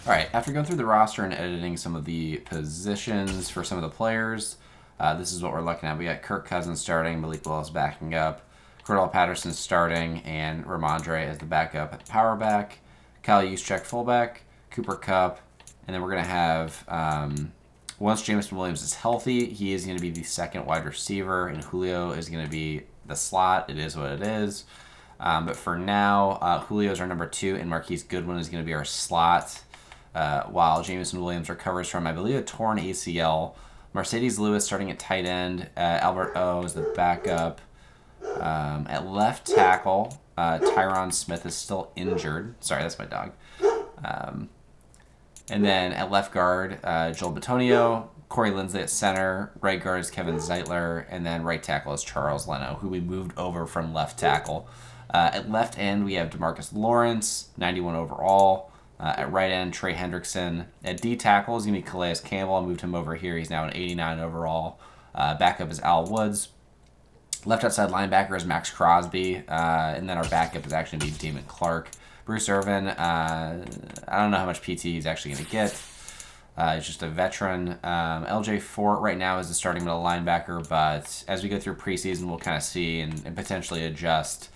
All right, after going through the roster and editing some of the positions for some of the players, this is what we're looking at. We got Kirk Cousins starting, Malik Willis backing up, Cordell Patterson starting, and Ramondre as the backup at the power back, Kyle Juszczyk fullback, Cooper Kupp, and then we're going to have, once Jameson Williams is healthy, he is going to be the second wide receiver, and Julio is going to be the slot. It is what it is. But for now, Julio is our number 2, and Marquise Goodwin is going to be our slot. While Jameson Williams recovers from, I believe, a torn ACL. Mercedes Lewis starting at tight end. Albert O is the backup. At left tackle, Tyron Smith is still injured. Sorry, that's my dog. And then at left guard, Joel Bitonio. Corey Linsley at center. Right guard is Kevin Zeitler. And then right tackle is Charles Leno, who we moved over from left tackle. At left end, we have DeMarcus Lawrence, 91 overall. At right end, Trey Hendrickson. At D tackle is going to be Calais Campbell. I moved him over here. He's now an 89 overall. Backup is Al Woods. Left outside linebacker is Max Crosby. And then our backup is actually going to be Damon Clark. Bruce Irvin, I don't know how much PT he's actually going to get. He's just a veteran. LJ Fort right now is the starting middle linebacker, but as we go through preseason, we'll kind of see and potentially adjust.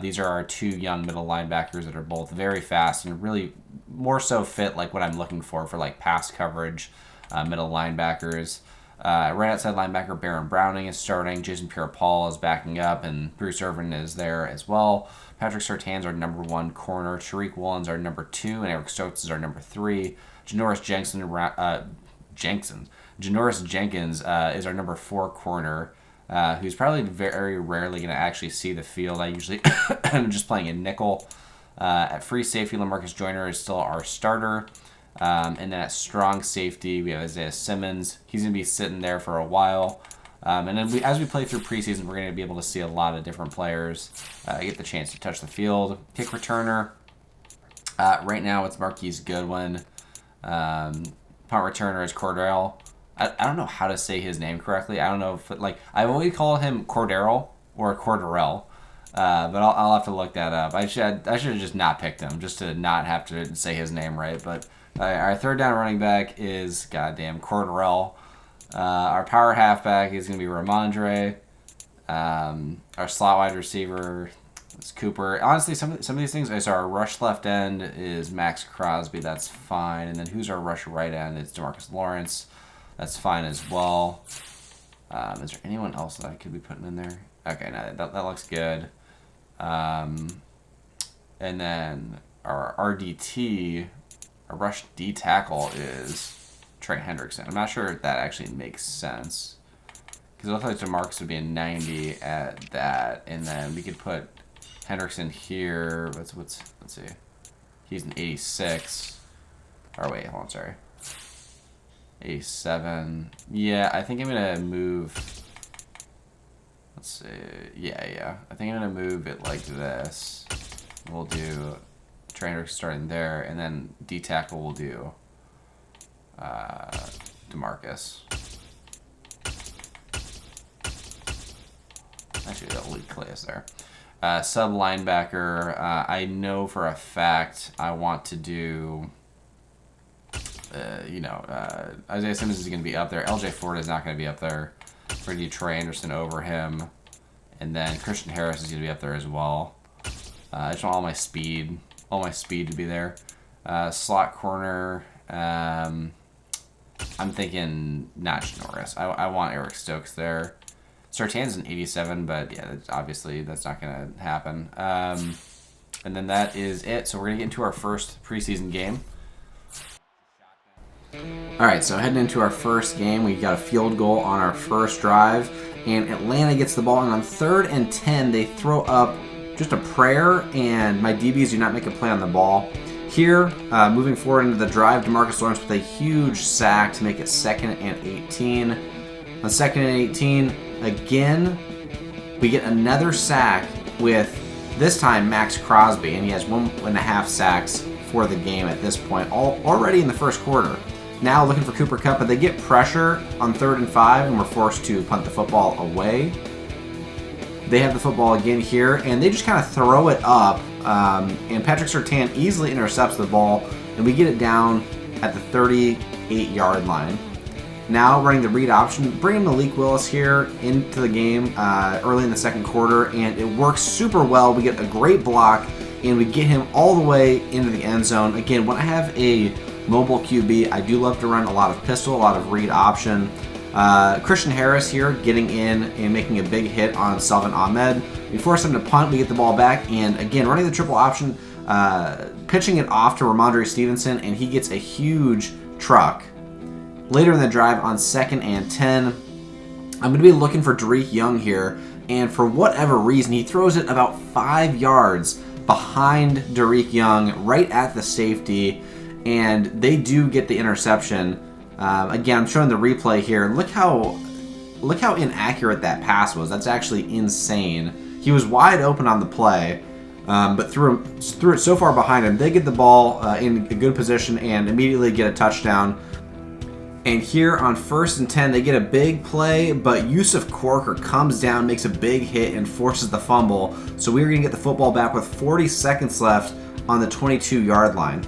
These are our 2 young middle linebackers that are both very fast and really more so fit like what I'm looking for like pass coverage middle linebackers. Right outside linebacker Baron Browning is starting. Jason Pierre-Paul is backing up, and Bruce Irvin is there as well. Patrick Surtain's our number 1 corner. Tariq Woolen's our number 2, and Eric Stokes is our number 3. Janoris Jenkins is our number 4 corner. Who's probably very rarely going to actually see the field. I usually am just playing a nickel. At free safety, LaMarcus Joyner is still our starter. And then at strong safety, we have Isaiah Simmons. He's going to be sitting there for a while. And then as we play through preseason, we're going to be able to see a lot of different players get the chance to touch the field. Kick returner. Right now, it's Marquise Goodwin. Punt returner is Cordell. I don't know how to say his name correctly. I don't know if I've always called him Cordero or Corderell, but I'll have to look that up. I should have just not picked him just to not have to say his name right. But our third down running back is goddamn Corderell. Our power halfback is going to be Ramondre. Our slot wide receiver is Cooper. Honestly, some of these things. So our rush left end is Max Crosby. That's fine. And then who's our rush right end? It's DeMarcus Lawrence. That's fine as well. Is there anyone else that I could be putting in there? Okay, no, that looks good. And then our RDT, our rush D tackle is Trey Hendrickson. I'm not sure if that actually makes sense. Because it looks like DeMarcus would be a 90 at that. And then we could put Hendrickson here. Let's see. He's an 86. Or wait, hold on, sorry. 87. Yeah, I think I'm going to move. Let's see. Yeah. I think I'm going to move it like this. We'll do trainer starting there, and then D tackle will do DeMarcus. Actually, I'll leave Calais there. Sub linebacker. I know for a fact I want to do. Isaiah Simmons is going to be up there. LJ Ford is not going to be up there. We're going to do Trey Anderson over him. And then Christian Harris is going to be up there as well. I just want all my speed to be there. Slot corner. I'm thinking not Janoris. I want Eric Stokes there. Surtain's an 87, but yeah, obviously that's not going to happen. And then that is it. So we're going to get into our first preseason game. All right, so heading into our first game, we got a field goal on our first drive, and Atlanta gets the ball, and on 3rd and 10, they throw up just a prayer, and my DBs do not make a play on the ball. Here, moving forward into the drive, DeMarcus Lawrence with a huge sack to make it 2nd and 18. On 2nd and 18, again, we get another sack with, this time, Max Crosby, and he has 1.5 sacks for the game at this point, already in the first quarter. Now looking for Cooper Kupp, but they get pressure on 3rd and 5, and we're forced to punt the football away. They have the football again here, and they just kind of throw it up, and Patrick Surtain easily intercepts the ball and we get it down at the 38-yard line. Now running the read option, bringing Malik Willis here into the game early in the second quarter, and it works super well. We get a great block, and we get him all the way into the end zone. Again, when I have a mobile QB, I do love to run a lot of pistol, a lot of read option. Christian Harris here getting in and making a big hit on Salvin Ahmed. We force him to punt, we get the ball back, and again, running the triple option, pitching it off to Ramondre Stevenson, and he gets a huge truck. Later in the drive on 2nd and 10, I'm going to be looking for Derek Young here, and for whatever reason, he throws it about 5 yards behind Derek Young, right at the safety, and they do get the interception. Again, I'm showing the replay here. Look how inaccurate that pass was. That's actually insane. He was wide open on the play, but threw it so far behind him. They get the ball in a good position and immediately get a touchdown. And here on 1st and 10, they get a big play, but Yusuf Corker comes down, makes a big hit, and forces the fumble. So we're going to get the football back with 40 seconds left on the 22-yard line.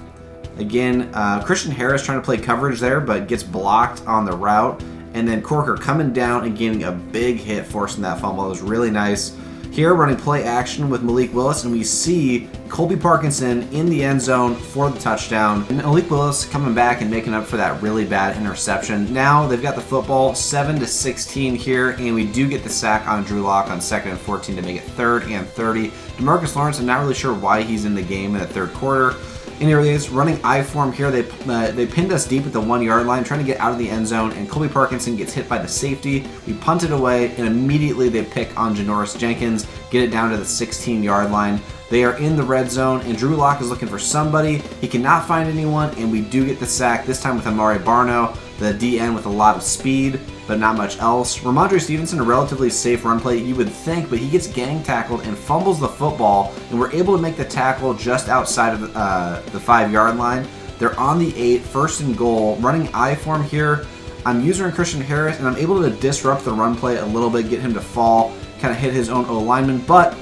Again, Christian Harris trying to play coverage there, but gets blocked on the route. And then Corker coming down and getting a big hit, forcing that fumble. It was really nice. Here, running play action with Malik Willis, and we see Colby Parkinson in the end zone for the touchdown. And Malik Willis coming back and making up for that really bad interception. Now they've got the football 7-16 here, and we do get the sack on Drew Lock on 2nd and 14 to make it 3rd and 30. DeMarcus Lawrence, I'm not really sure why he's in the game in the third quarter. Anyways, running I form here, they pinned us deep at the 1-yard line, trying to get out of the end zone, and Colby Parkinson gets hit by the safety. We punt it away, and immediately they pick on Janoris Jenkins, get it down to the 16-yard line. They are in the red zone, and Drew Lock is looking for somebody. He cannot find anyone, and we do get the sack, this time with Amari Barno, the DN with a lot of speed, but not much else. Ramondre Stevenson, a relatively safe run play, you would think, but he gets gang tackled and fumbles the football, and we're able to make the tackle just outside of the 5-yard line. They're on the 8, 1st and goal, running I form here. I'm using Christian Harris, and I'm able to disrupt the run play a little bit, get him to fall, kind of hit his own O-lineman, but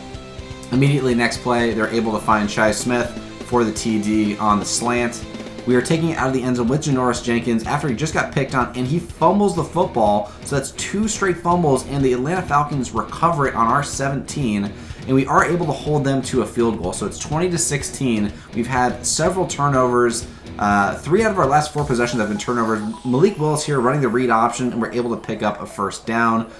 immediately next play, they're able to find Shai Smith for the TD on the slant. We are taking it out of the end zone with Janoris Jenkins after he just got picked on, and he fumbles the football. So that's 2 straight fumbles, and the Atlanta Falcons recover it on our 17, and we are able to hold them to a field goal. So it's 20-16. We've had several turnovers. 3 out of our last 4 possessions have been turnovers. Malik Willis here running the read option, and we're able to pick up a 1st down.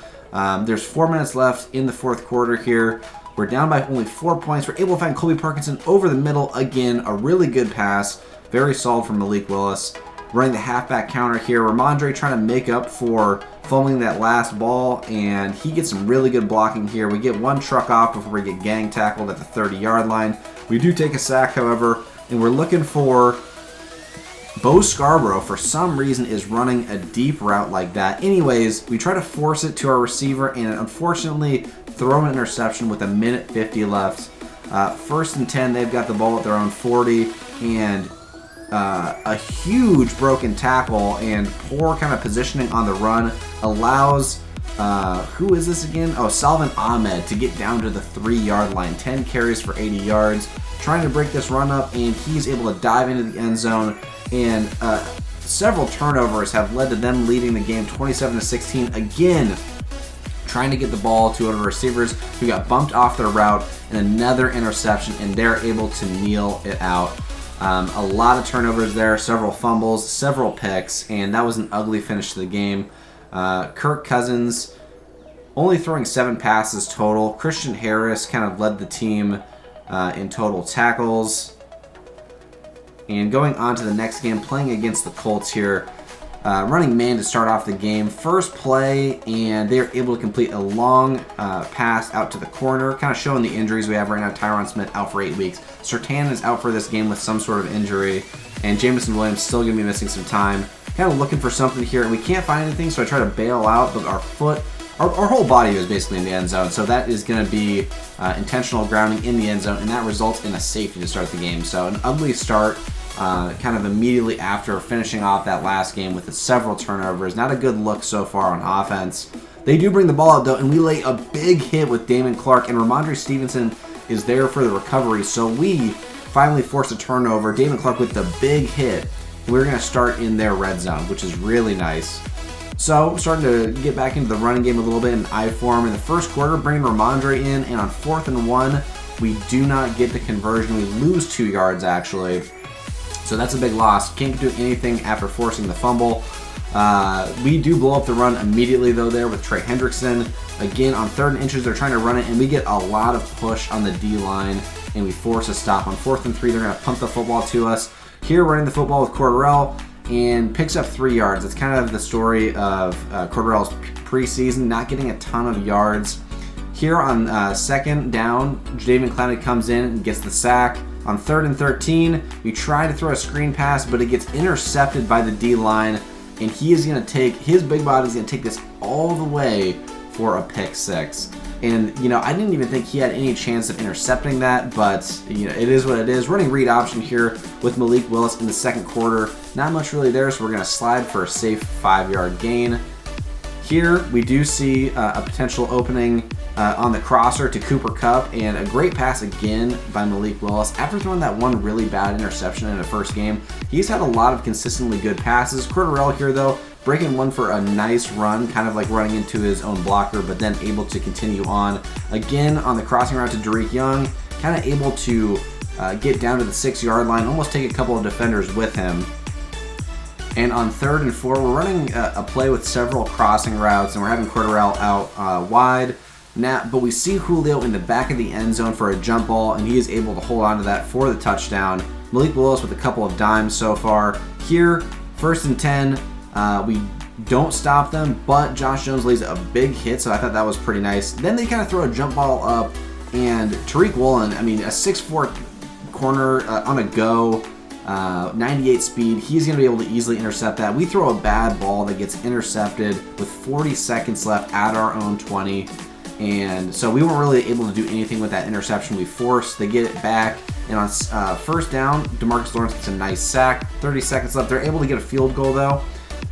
There's 4 minutes left in the 4th quarter here. We're down by only 4 points. We're able to find Colby Parkinson over the middle. Again, a really good pass. Very solid from Malik Willis. Running the halfback counter here. Ramondre trying to make up for fumbling that last ball, and he gets some really good blocking here. We get 1 truck off before we get gang tackled at the 30-yard line. We do take a sack, however, and we're looking for Bo Scarborough, for some reason, is running a deep route like that. Anyways, we try to force it to our receiver, and unfortunately throw an interception with 1:50 left. 1st and 10, they've got the ball at their own 40, and a huge broken tackle and poor kind of positioning on the run allows, who is this again? Oh, Salvin Ahmed to get down to the 3-yard line. 10 carries for 80 yards. Trying to break this run up, and he's able to dive into the end zone, and several turnovers have led to them leading the game 27-16. Again, trying to get the ball to one of our receivers who got bumped off their route, and another interception, and they're able to kneel it out. A lot of turnovers there, several fumbles, several picks, and that was an ugly finish to the game. Kirk Cousins only throwing 7 passes total. Christian Harris kind of led the team in total tackles. And going on to the next game, playing against the Colts here. Running man to start off the game. First play, and they're able to complete a long pass out to the corner, kind of showing the injuries we have right now. Tyron Smith out for 8 weeks. Sertan is out for this game with some sort of injury, and Jameson Williams still going to be missing some time. Kind of looking for something here, and we can't find anything, so I try to bail out, but our whole body was basically in the end zone, so that is going to be intentional grounding in the end zone, and that results in a safety to start the game. So an ugly start. Kind of immediately after finishing off that last game with several turnovers. Not a good look so far on offense. They do bring the ball out, though, and we lay a big hit with Damon Clark, and Ramondre Stevenson is there for the recovery. So we finally force a turnover. David Clark with the big hit. We're going to start in their red zone, which is really nice. So, starting to get back into the running game a little bit in I form. In the first quarter, bringing Ramondre in, and on 4th and 1, we do not get the conversion. We lose 2 yards, actually. So that's a big loss. Can't do anything after forcing the fumble. We do blow up the run immediately, though, there with Trey Hendrickson. Again, on 3rd and inches, they're trying to run it, and we get a lot of push on the D-line, and we force a stop. On 4th and 3, they're going to punt the football to us. Here, running the football with Cordarrelle, and picks up 3 yards. It's kind of the story of Cordarrelle's preseason, not getting a ton of yards. Here on 2nd down, Jadeveon Clowney comes in and gets the sack. On 3rd and 13, we try to throw a screen pass, but it gets intercepted by the D-line, and he is going to take, his big body is going to take this all the way for a pick 6. And, you know, I didn't even think he had any chance of intercepting that, but, you know, it is what it is. Running read option here with Malik Willis in the 2nd quarter. Not much really there, so we're going to slide for a safe 5-yard gain. Here, we do see a potential opening on the crosser to Cooper Kupp, and a great pass again by Malik Willis. After throwing that one really bad interception in the first game, he's had a lot of consistently good passes. Cordarrelle here, though, breaking one for a nice run, kind of like running into his own blocker, but then able to continue on. Again, on the crossing route to Derek Young, kind of able to get down to the 6-yard line, almost take a couple of defenders with him. And on 3rd and 4, we're running a play with several crossing routes, and we're having Cordarrelle out wide. Now, but we see Julio in the back of the end zone for a jump ball, and he is able to hold on to that for the touchdown. Malik Willis with a couple of dimes so far. Here, 1st and 10, we don't stop them, but Josh Jones lays a big hit, so I thought that was pretty nice. Then they kind of throw a jump ball up, and Tariq Woolen, I mean, a 6'4" corner on a go, 98 speed, he's going to be able to easily intercept that. We throw a bad ball that gets intercepted with 40 seconds left at our own 20. And so we weren't really able to do anything with that interception we forced. They get it back, and on 1st down, DeMarcus Lawrence gets a nice sack. 30 seconds left. They're able to get a field goal, though,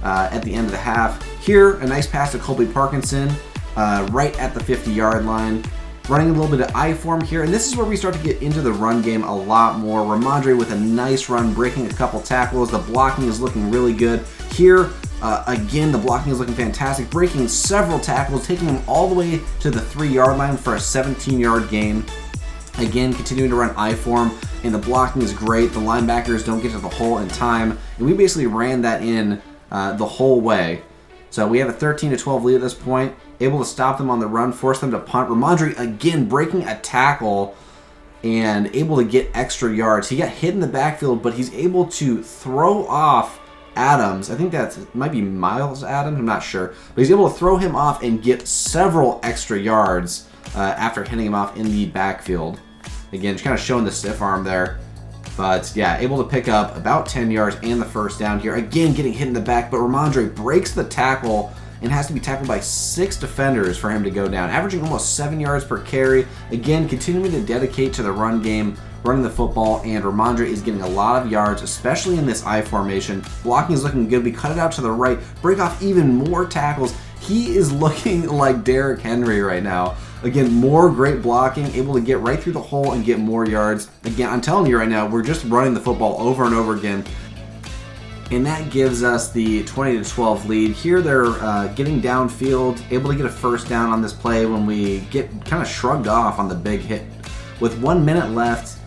at the end of the half. Here, a nice pass to Colby Parkinson right at the 50-yard line. Running a little bit of I form here, and this is where we start to get into the run game a lot more. Ramondre with a nice run, breaking a couple tackles. The blocking is looking really good. Here, again, the blocking is looking fantastic, breaking several tackles, taking them all the way to the 3-yard line for a 17-yard gain. Again, continuing to run I form, and the blocking is great. The linebackers don't get to the hole in time, and we basically ran that in the whole way. So we have a 13-12 lead at this point, able to stop them on the run, force them to punt. Ramondre, again, breaking a tackle and able to get extra yards. He got hit in the backfield, but he's able to throw off Adams. I think that might be Miles Adams, I'm not sure. But he's able to throw him off and get several extra yards after hitting him off in the backfield. Again, just kind of showing the stiff arm there. But yeah, able to pick up about 10 yards and the 1st down here. Again, getting hit in the back, but Ramondre breaks the tackle and has to be tackled by 6 defenders for him to go down, averaging almost 7 yards per carry. Again, continuing to dedicate to the run game, running the football, and Ramondre is getting a lot of yards, especially in this I formation. Blocking is looking good. We cut it out to the right, break off even more tackles. He is looking like Derrick Henry right now. Again, more great blocking, able to get right through the hole and get more yards. Again, I'm telling you right now, we're just running the football over and over again. And that gives us the 20-12 lead. Here they're getting downfield, able to get a 1st down on this play when we get kind of shrugged off on the big hit. With 1 minute left,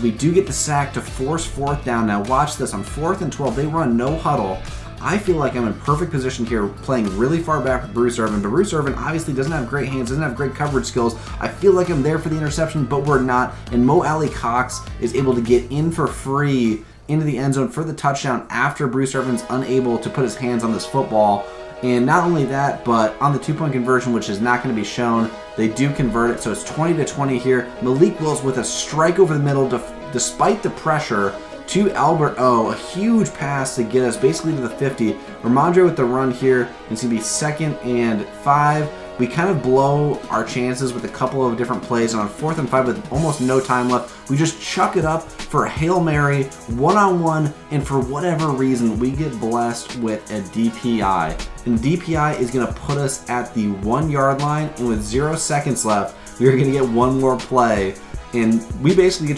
we do get the sack to force 4th down. Now watch this, on 4th and 12, they run no huddle. I feel like I'm in perfect position here, playing really far back with Bruce Irvin. But Bruce Irvin obviously doesn't have great hands, doesn't have great coverage skills. I feel like I'm there for the interception, but we're not. And Mo Alley Cox is able to get in for free into the end zone for the touchdown after Bruce Irvin's unable to put his hands on this football. And not only that, but on the 2-point conversion, which is not going to be shown, they do convert it. So it's 20-20 here. Malik Willis with a strike over the middle despite the pressure to Albert O. A huge pass to get us basically to the 50. Ramondre with the run here. It's going to be 2nd and 5. We kind of blow our chances with a couple of different plays. And on 4th and 5 with almost no time left, we just chuck it up for a Hail Mary, one-on-one, and for whatever reason, we get blessed with a DPI. And DPI is going to put us at the 1-yard line, and with 0 seconds left, we are going to get one more play and we basically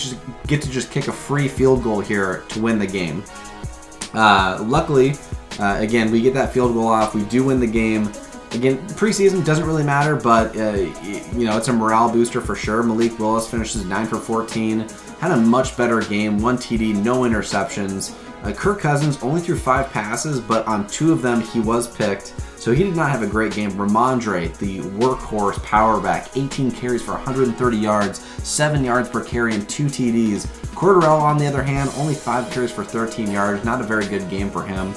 get to just kick a free field goal here to win the game. Luckily, again, we get that field goal off. We do win the game. Again, preseason doesn't really matter, but it's a morale booster for sure. Malik Willis finishes 9 for 14, had a much better game, 1 TD, no interceptions. Kirk Cousins only threw 5 passes, but on 2 of them he was picked, so he did not have a great game. Ramondre, the workhorse power back, 18 carries for 130 yards, 7 yards per carry, and 2 TDs. Cordarrelle, on the other hand, only 5 carries for 13 yards, not a very good game for him.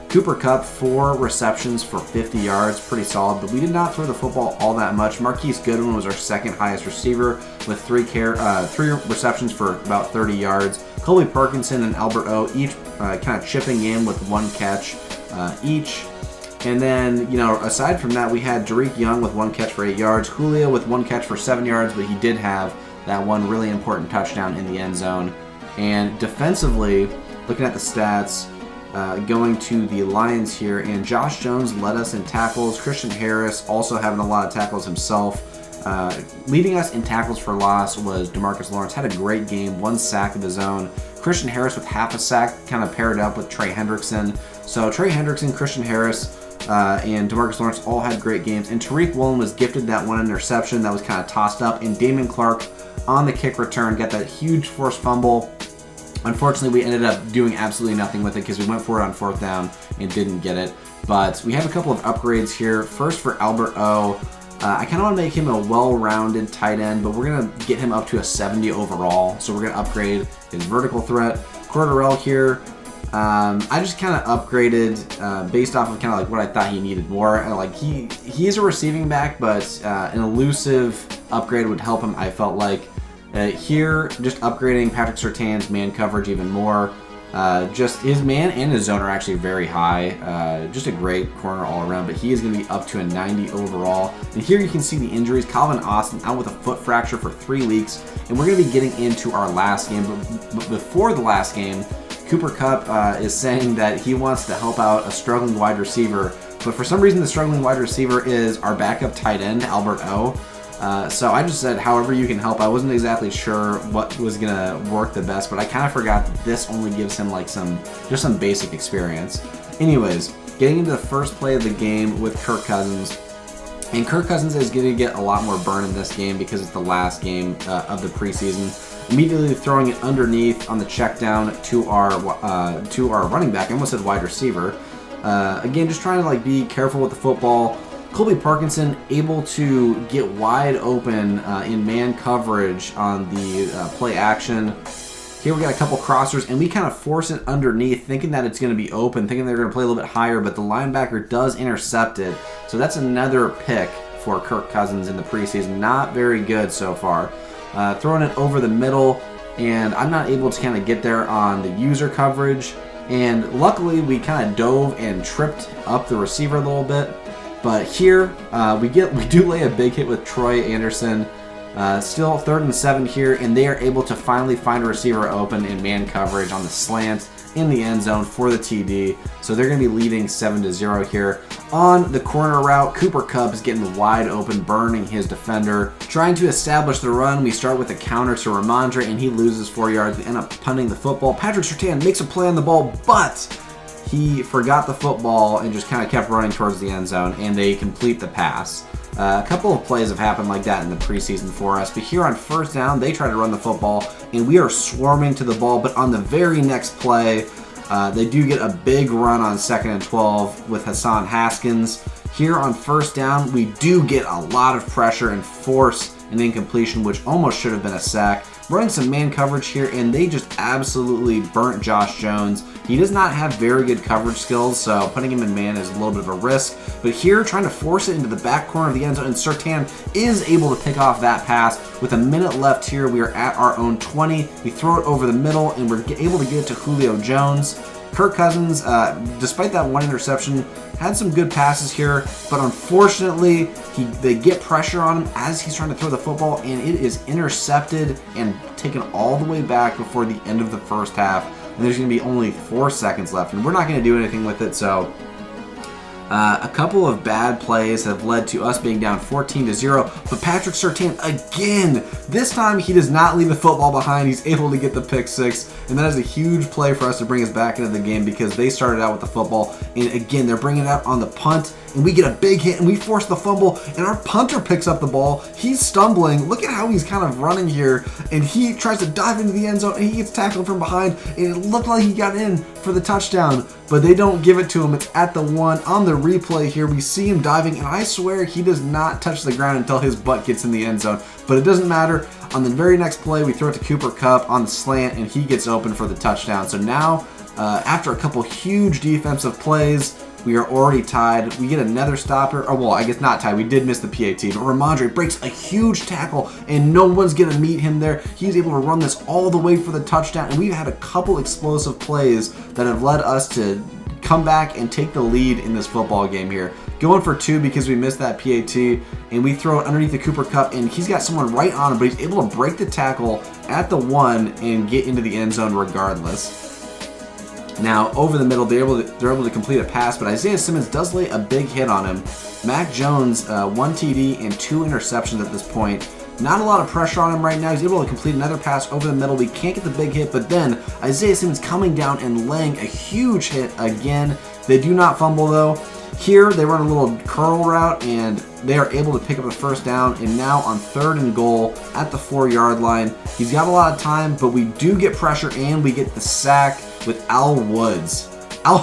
Cooper Kupp, 4 receptions for 50 yards, pretty solid, but we did not throw the football all that much. Marquise Goodwin was our second highest receiver with 3 receptions for about 30 yards. Colby Parkinson and Albert O each kind of chipping in with 1 catch each. And then, aside from that, we had Derek Young with 1 catch for 8 yards, Julio with 1 catch for 7 yards, but he did have that 1 really important touchdown in the end zone. And defensively, looking at the stats, going to the Lions here, and Josh Jones led us in tackles. Christian Harris also having a lot of tackles himself. Leading us in tackles for loss was DeMarcus Lawrence. Had a great game, 1 sack of his own. Christian Harris with half a sack, kind of paired up with Trey Hendrickson. So Trey Hendrickson, Christian Harris, and DeMarcus Lawrence all had great games. And Tariq Woolen was gifted that 1 interception that was kind of tossed up. And Damon Clark on the kick return got that huge forced fumble. Unfortunately, we ended up doing absolutely nothing with it because we went for it on 4th down and didn't get it. But we have a couple of upgrades here. First for Albert O. I kind of want to make him a well-rounded tight end, but we're going to get him up to a 70 overall. So we're going to upgrade his vertical threat. Cordarrelle here. I just kind of upgraded based off of kind of like what I thought he needed more. He's a receiving back, but an elusive upgrade would help him, I felt like. Here, just upgrading Patrick Surtain's man coverage even more. Just his man and his zone are actually very high. Just a great corner all around, but he is going to be up to a 90 overall. And here you can see the injuries. Calvin Austin out with a foot fracture for 3 weeks, and we're going to be getting into our last game. But before the last game, Cooper Kupp is saying that he wants to help out a struggling wide receiver, but for some reason the struggling wide receiver is our backup tight end, Albert O. So I just said, however you can help. I wasn't exactly sure what was going to work the best, but I kind of forgot that this only gives him like some basic experience. Anyways, getting into the first play of the game with Kirk Cousins. And Kirk Cousins is going to get a lot more burn in this game because it's the last game of the preseason. Immediately throwing it underneath on the check down to our running back. I almost said wide receiver. Again, just trying to be careful with the football. Colby Parkinson able to get wide open in man coverage on the play action. Here we got a couple crossers, and we kind of force it underneath, thinking that it's going to be open, thinking they're going to play a little bit higher, but the linebacker does intercept it. So that's another pick for Kirk Cousins in the preseason. Not very good so far. Throwing it over the middle, and I'm not able to kind of get there on the user coverage. And luckily, we kind of dove and tripped up the receiver a little bit. But here, we do lay a big hit with Troy Anderson. Still 3rd and 7 here, and they are able to finally find a receiver open in man coverage on the slant in the end zone for the TD. So they're going to be leading 7-0 here. On the corner route, Cooper Kupp is getting wide open, burning his defender. Trying to establish the run, we start with a counter to Ramondre, and he loses 4 yards. We end up punting the football. Patrick Surtain makes a play on the ball, but he forgot the football and just kind of kept running towards the end zone, and they complete the pass. A couple of plays have happened like that in the preseason for us, but here on 1st down, they try to run the football, and we are swarming to the ball, but on the very next play, they do get a big run on 2nd and 12 with Hassan Haskins. Here on 1st down, we do get a lot of pressure and force an incompletion, which almost should have been a sack. Running some man coverage here, and they just absolutely burnt Josh Jones. He does not have very good coverage skills, so putting him in man is a little bit of a risk. But here, trying to force it into the back corner of the end zone, and Surtain is able to pick off that pass. With a minute left here, we are at our own 20. We throw it over the middle, and we're able to get it to Julio Jones. Kirk Cousins, despite that 1 interception, had some good passes here, but unfortunately, they get pressure on him as he's trying to throw the football, and it is intercepted and taken all the way back before the end of the 1st half. And there's going to be only 4 seconds left, and we're not going to do anything with it, so A couple of bad plays have led to us being down 14-0, but Patrick Surtain again, this time he does not leave the football behind. He's able to get the pick six, and that is a huge play for us to bring us back into the game because they started out with the football, and again, they're bringing it out on the punt, and we get a big hit, and we force the fumble, and our punter picks up the ball. He's stumbling. Look at how he's kind of running here, and he tries to dive into the end zone, and he gets tackled from behind, and it looked like he got in for the touchdown, but they don't give it to him. It's at the 1. On the replay here, we see him diving, and I swear he does not touch the ground until his butt gets in the end zone, but it doesn't matter. On the very next play, we throw it to Cooper Kupp on the slant, and he gets open for the touchdown. So now, after a couple huge defensive plays, we are already tied. We get another stopper. Oh, well, I guess not tied. We did miss the PAT, but Ramondre breaks a huge tackle, and no one's going to meet him there. He's able to run this all the way for the touchdown, and we've had a couple explosive plays that have led us to come back and take the lead in this football game here. Going for 2 because we missed that PAT, and we throw it underneath the Cooper Kupp, and he's got someone right on him, but he's able to break the tackle at the 1 and get into the end zone regardless. Now, over the middle, they're able to complete a pass, but Isaiah Simmons does lay a big hit on him. Mac Jones, 1 TD and 2 interceptions at this point. Not a lot of pressure on him right now. He's able to complete another pass over the middle. We can't get the big hit, but then Isaiah Simmons coming down and laying a huge hit again. They do not fumble, though. Here, they run a little curl route, and they are able to pick up the first down, and now on 3rd and goal at the 4-yard line. He's got a lot of time, but we do get pressure, and we get the sack with Al Woods.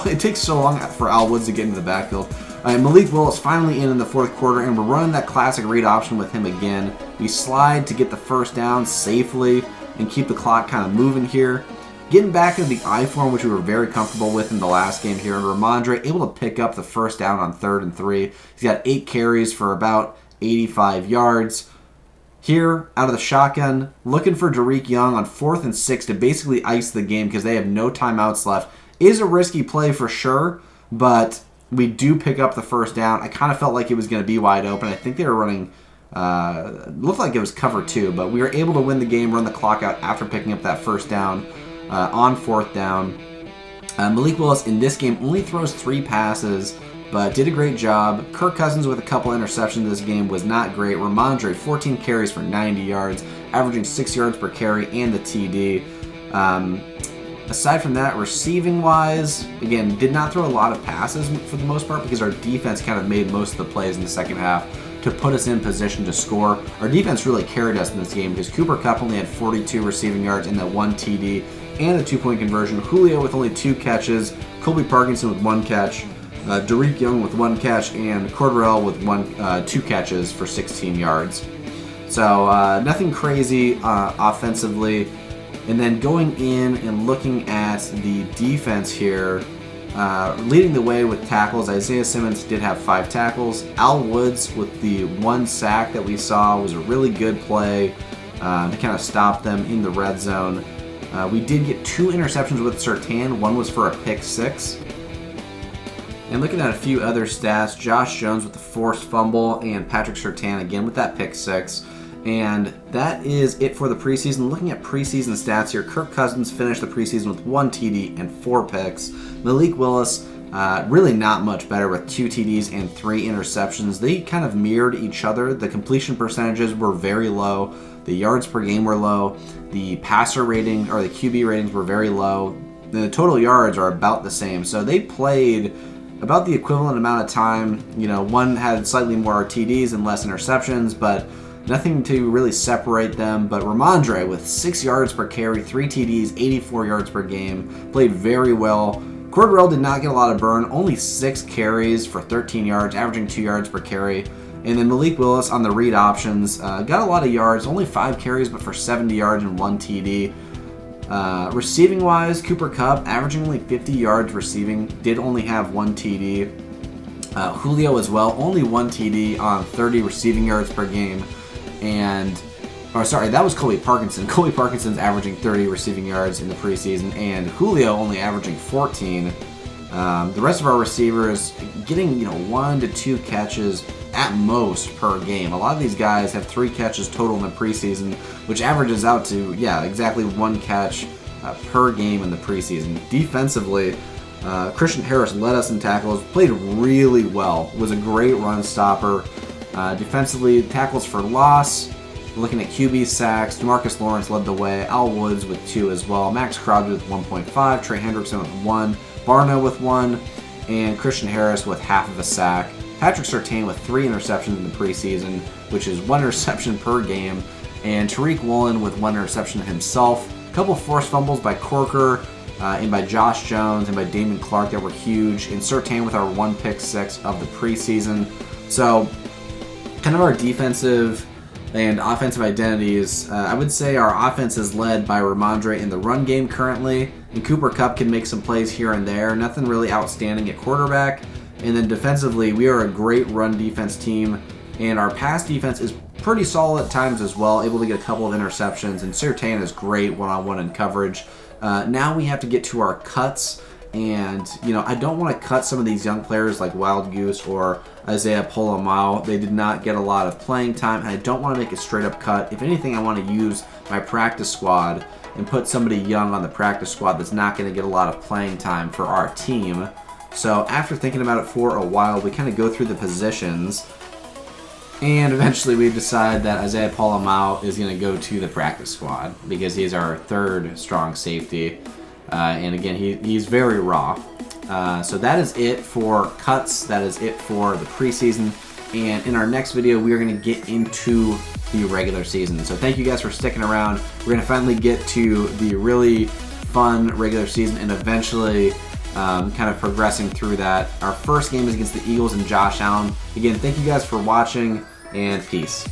It takes so long for Al Woods to get into the backfield. Malik Willis finally in the 4th quarter, and we're running that classic read option with him again. We slide to get the first down safely and keep the clock kind of moving here. Getting back into the I form, which we were very comfortable with in the last game here, and Ramondre able to pick up the first down on 3rd and 3. He's got 8 carries for about 85 yards. Here, out of the shotgun, looking for Derek Young on 4th and 6 to basically ice the game because they have no timeouts left. Is a risky play for sure, but we do pick up the first down. I kind of felt like it was going to be wide open. I think they were running, looked like it was cover 2, but we were able to win the game, run the clock out after picking up that first down on 4th down. Malik Willis in this game only throws 3 passes, but did a great job. Kirk Cousins with a couple interceptions this game was not great. Ramondre, 14 carries for 90 yards, averaging 6 yards per carry and the TD. Aside from that, receiving-wise, again, did not throw a lot of passes for the most part because our defense kind of made most of the plays in the second half to put us in position to score. Our defense really carried us in this game because Cooper Kupp only had 42 receiving yards and that 1 TD and a 2-point conversion. Julio with only 2 catches, Colby Parkinson with 1 catch, Derek Young with 1 catch, and Cordell with 2 catches for 16 yards. So nothing crazy offensively. And then going in and looking at the defense here, leading the way with tackles, Isaiah Simmons did have 5 tackles. Al Woods with the 1 sack that we saw was a really good play to kind of stop them in the red zone. We did get 2 interceptions with Surtain. One was for a pick 6. And looking at a few other stats, Josh Jones with the forced fumble and Patrick Surtain again with that pick 6. And that is it for the preseason. Looking at preseason stats here, Kirk Cousins finished the preseason with 1 TD and 4 picks. Malik Willis, really not much better with 2 TDs and 3 interceptions. They kind of mirrored each other. The completion percentages were very low. The yards per game were low. The passer rating, or the QB ratings, were very low. The total yards are about the same. So they played about the equivalent amount of time. You know, one had slightly more TDs and less interceptions, but nothing to really separate them. But Ramondre with 6 yards per carry, 3 TDs, 84 yards per game, played very well. Cordell did not get a lot of burn, only 6 carries for 13 yards, averaging 2 yards per carry. And then Malik Willis on the read options got a lot of yards, only 5 carries, but for 70 yards and 1 TD. Receiving-wise, Cooper Kupp, averaging only 50 yards receiving, did only have 1 TD. Julio as well, only 1 TD on 30 receiving yards per game. That was Colby Parkinson. Colby Parkinson's averaging 30 receiving yards in the preseason, and Julio only averaging 14. The rest of our receivers getting 1 to 2 catches at most per game. A lot of these guys have 3 catches total in the preseason, which averages out to exactly 1 catch per game in the preseason. Defensively, Christian Harris led us in tackles, played really well, was a great run stopper. Defensively, tackles for loss. Looking at QB sacks, DeMarcus Lawrence led the way, Al Woods with 2 as well, Max Crosby with 1.5, Trey Hendrickson with 1, Barno with 1, and Christian Harris with half of a sack. Patrick Surtain with 3 interceptions in the preseason, which is 1 interception per game, and Tariq Woolen with 1 interception himself. A couple forced fumbles by Corker and by Josh Jones and by Damon Clark that were huge, and Surtain with our 1 pick 6 of the preseason. So, kind of our defensive and offensive identities. I would say our offense is led by Ramondre in the run game currently, and Cooper Kupp can make some plays here and there. Nothing really outstanding at quarterback. And then defensively, we are a great run defense team, and our pass defense is pretty solid at times as well, able to get a couple of interceptions, and Surtain is great one-on-one in coverage. Now we have to get to our cuts, and I don't want to cut some of these young players like Wild Goose or Isaiah Polamau. They did not get a lot of playing time, and I don't want to make a straight-up cut. If anything, I want to use my practice squad and put somebody young on the practice squad that's not going to get a lot of playing time for our team. So after thinking about it for a while, we kind of go through the positions, and eventually we decide that Isaiah Polamau is going to go to the practice squad because he's our 3rd strong safety. And again, he's very raw. So that is it for cuts. That is it for the preseason. And in our next video, we are going to get into the regular season. So thank you guys for sticking around. We're going to finally get to the really fun regular season and eventually kind of progressing through that. Our first game is against the Eagles and Josh Allen. Again, thank you guys for watching, and peace.